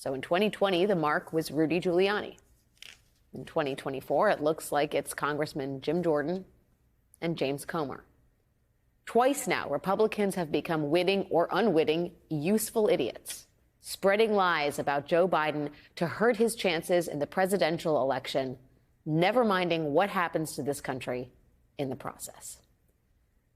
So in 2020, the mark was Rudy Giuliani. In 2024, it looks like it's Congressman Jim Jordan and James Comer. Twice now, Republicans have become witting or unwitting useful idiots, spreading lies about Joe Biden to hurt his chances in the presidential election, never minding what happens to this country in the process.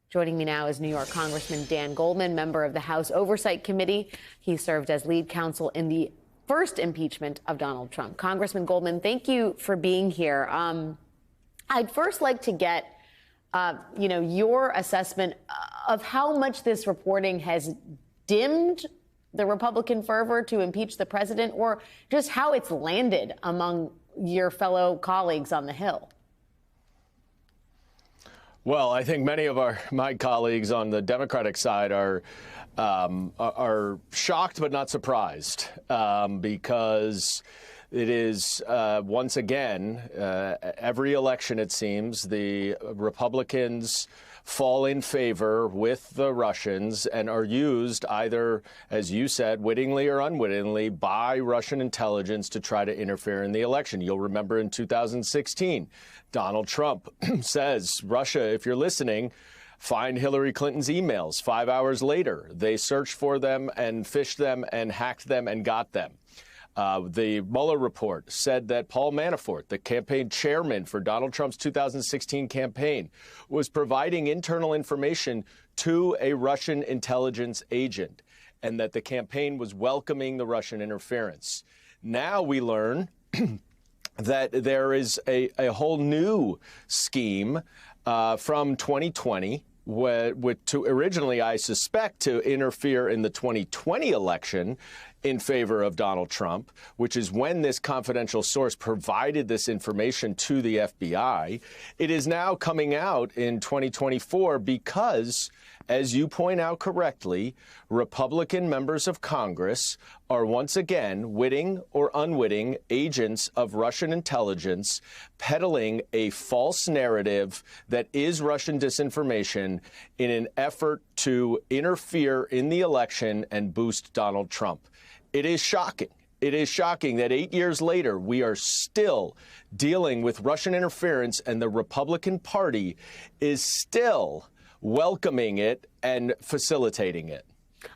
Joining me now is New York Congressman Dan Goldman, member of the House Oversight Committee. He served as lead counsel in the first impeachment of Donald Trump. Congressman Goldman, thank you for being here. I'd first like to get, your assessment of how much this reporting has dimmed the Republican fervor to impeach the president, or just how it's landed among your fellow colleagues on the Hill. Well, I think many of my colleagues on the Democratic side are shocked but not surprised because it is once again every election, it seems, the Republicans fall in favor with the Russians and are used either, as you said, wittingly or unwittingly by Russian intelligence to try to interfere in the election. You'll remember in 2016, Donald Trump says, Russia, if you're listening, find Hillary Clinton's emails. 5 hours later, they searched for them and fished them and hacked them and got them. The Mueller report said that Paul Manafort, the campaign chairman for Donald Trump's 2016 campaign, was providing internal information to a Russian intelligence agent, and that the campaign was welcoming the Russian interference. Now we learn that there is a whole new scheme from 2020 to originally, I suspect, to interfere in the 2020 election in favor of Donald Trump, which is when this confidential source provided this information to the FBI. It is now coming out in 2024 because, as you point out correctly, Republican members of Congress are once again witting or unwitting agents of Russian intelligence peddling a false narrative that is Russian disinformation in an effort to interfere in the election and boost Donald Trump. It is shocking. It is shocking that 8 years later, we are still dealing with Russian interference, and the Republican Party is still welcoming it and facilitating it.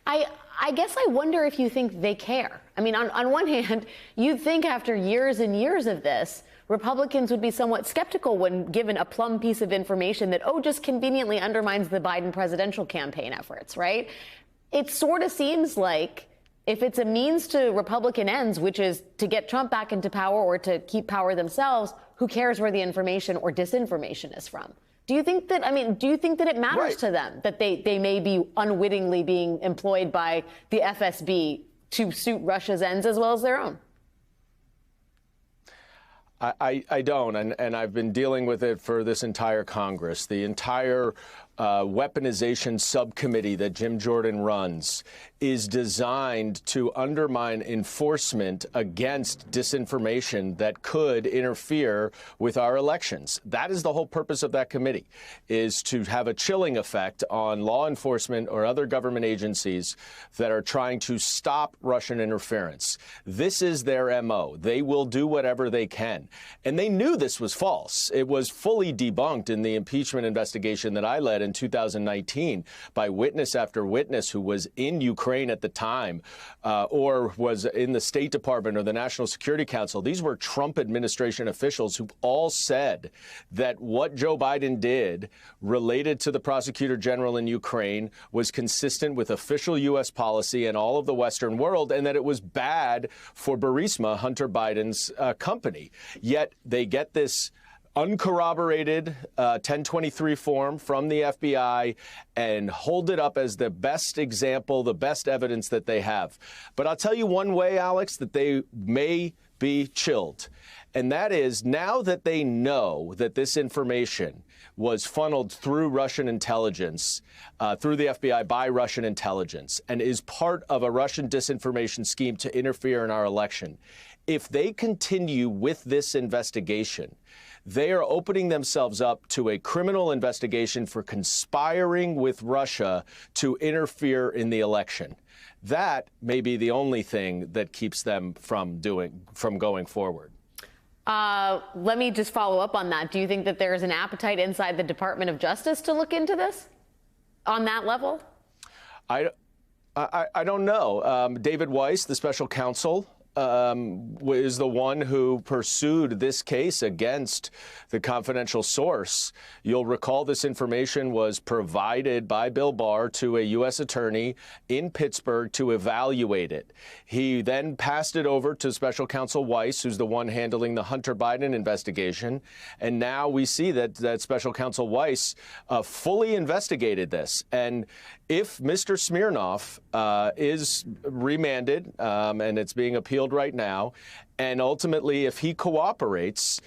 I guess I wonder if you think they care. I mean, on one hand, you'd think after years and years of this, Republicans would be somewhat skeptical when given a plum piece of information that, just conveniently undermines the Biden presidential campaign efforts, right? It sort of seems like if it's a means to Republican ends, which is to get Trump back into power or to keep power themselves, who cares where the information or disinformation is from? Do you think that it matters to them that they may be unwittingly being employed by the FSB to suit Russia's ends as well as their own? I don't, and I've been dealing with it for this entire Congress. The entire weaponization subcommittee that Jim Jordan runs is designed to undermine enforcement against disinformation that could interfere with our elections. That is the whole purpose of that committee, is to have a chilling effect on law enforcement or other government agencies that are trying to stop Russian interference. This is their MO. They will do whatever they can. And they knew this was false. It was fully debunked in the impeachment investigation that I led in 2019 by witness after witness who was in Ukraine at the time or was in the State Department or the National Security Council. These were Trump administration officials who all said that what Joe Biden did related to the prosecutor general in Ukraine was consistent with official U.S. policy and all of the Western world, and that it was bad for Burisma, Hunter Biden's company. Yet they get this uncorroborated 1023 form from the FBI and hold it up as the best example, the best evidence that they have. But I'll tell you one way, Alex, that they may be chilled. And that is, now that they know that this information was funneled through Russian intelligence, through the FBI by Russian intelligence, and is part of a Russian disinformation scheme to interfere in our election, if they continue with this investigation, they are opening themselves up to a criminal investigation for conspiring with Russia to interfere in the election. That may be the only thing that keeps them from going forward. Let me just follow up on that. Do you think that there is an appetite inside the Department of Justice to look into this on that level? I don't know. David Weiss, the special counsel, is the one who pursued this case against the confidential source. You'll recall this information was provided by Bill Barr to a U.S. attorney in Pittsburgh to evaluate it. He then passed it over to special counsel Weiss, who's the one handling the Hunter Biden investigation. And now we see that special counsel Weiss fully investigated this. And if Mr. Smirnov is remanded, and it's being appealed right now, and ultimately if he cooperates,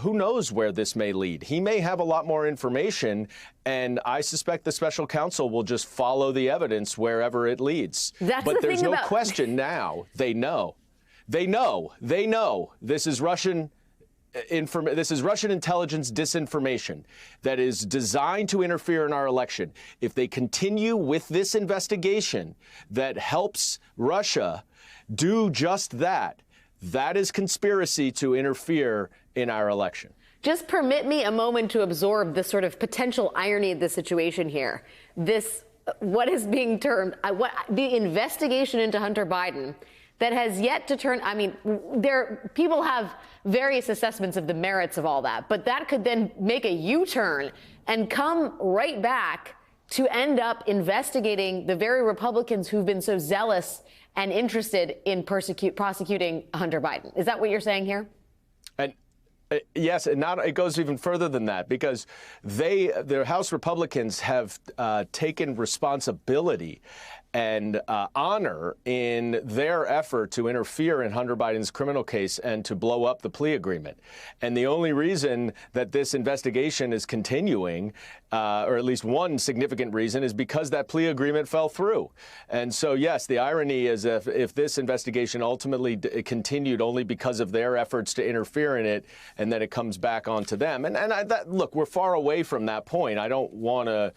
who knows where this may lead? He may have a lot more information, and I suspect the special counsel will just follow the evidence wherever it leads. But there's no question now. They know. This is Russian. This is Russian intelligence disinformation that is designed to interfere in our election. If they continue with this investigation that helps Russia do just that, that is conspiracy to interfere in our election. Just permit me a moment to absorb the sort of potential irony of the situation here. This, what is being termed, the investigation into Hunter Biden that has yet to turn, I mean, people have various assessments of the merits of all that, but that could then make a U-turn and come right back to end up investigating the very Republicans who've been so zealous and interested in prosecuting Hunter Biden. Is that what you're saying here? And yes, and it goes even further than that, because their House Republicans have taken responsibility and honor in their effort to interfere in Hunter Biden's criminal case and to blow up the plea agreement. And the only reason that this investigation is continuing, or at least one significant reason, is because that plea agreement fell through. And so, yes, the irony is if this investigation ultimately continued only because of their efforts to interfere in it, and then it comes back onto them. Look, we're far away from that point. I don't want to,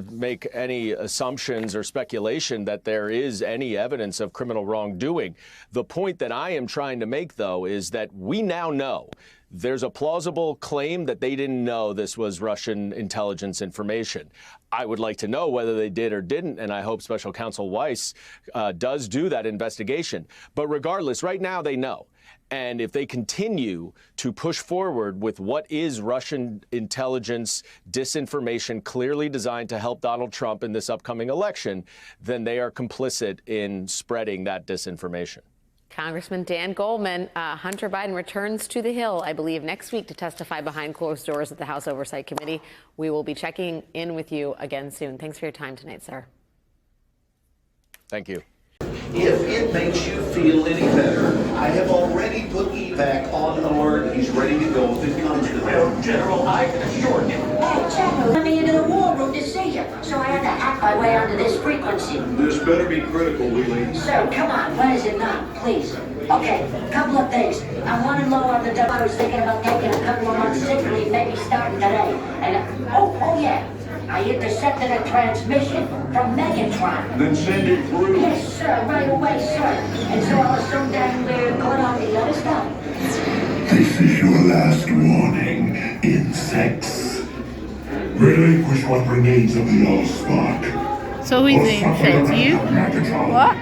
make any assumptions or speculation that there is any evidence of criminal wrongdoing. The point that I am trying to make, though, is that we now know there's a plausible claim that they didn't know this was Russian intelligence information. I would like to know whether they did or didn't, and I hope Special Counsel Weiss does do that investigation. But regardless, right now they know. And if they continue to push forward with what is Russian intelligence disinformation clearly designed to help Donald Trump in this upcoming election, then they are complicit in spreading that disinformation. Congressman Dan Goldman, Hunter Biden returns to the Hill, I believe, next week to testify behind closed doors at the House Oversight Committee. We will be checking in with you again soon. Thanks for your time tonight, sir. Thank you. If it makes you feel any better, I have already put evac on alert. He's ready to go if it comes to that. General, I can assure you. Hey, General, let me into the war room to see you, so I had to hack my way onto this frequency. This better be critical, Wheelie. Sir, come on, what is it not, please? Okay, couple of things. I'm running low on the dough. I was thinking about taking a couple of months sick leave, maybe starting today. And, oh yeah. I intercepted a transmission from Megatron. Then send it through. Yes, sir, right away, sir. And so I was so damn weird going on the other stuff. This is your last warning, insects. Relinquish what remains of the Allspark. So who's the insect? You? What?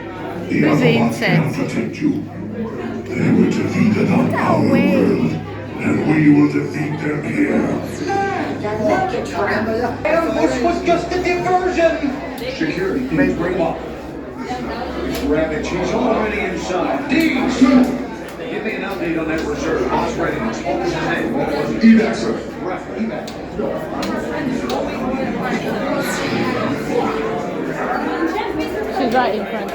Who's the insect? Protect you. They were defeated on our world, and we will defeat them here. This was just a diversion. Security, make bring up. Rabbit, she's already inside. Deeds! Give me an update on that reserve. Boss readiness. What was his name? What was it? Evac, sir. Evac. She's right in front.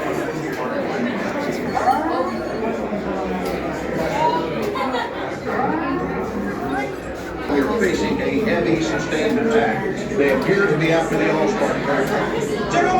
appear to be after the All-Star. General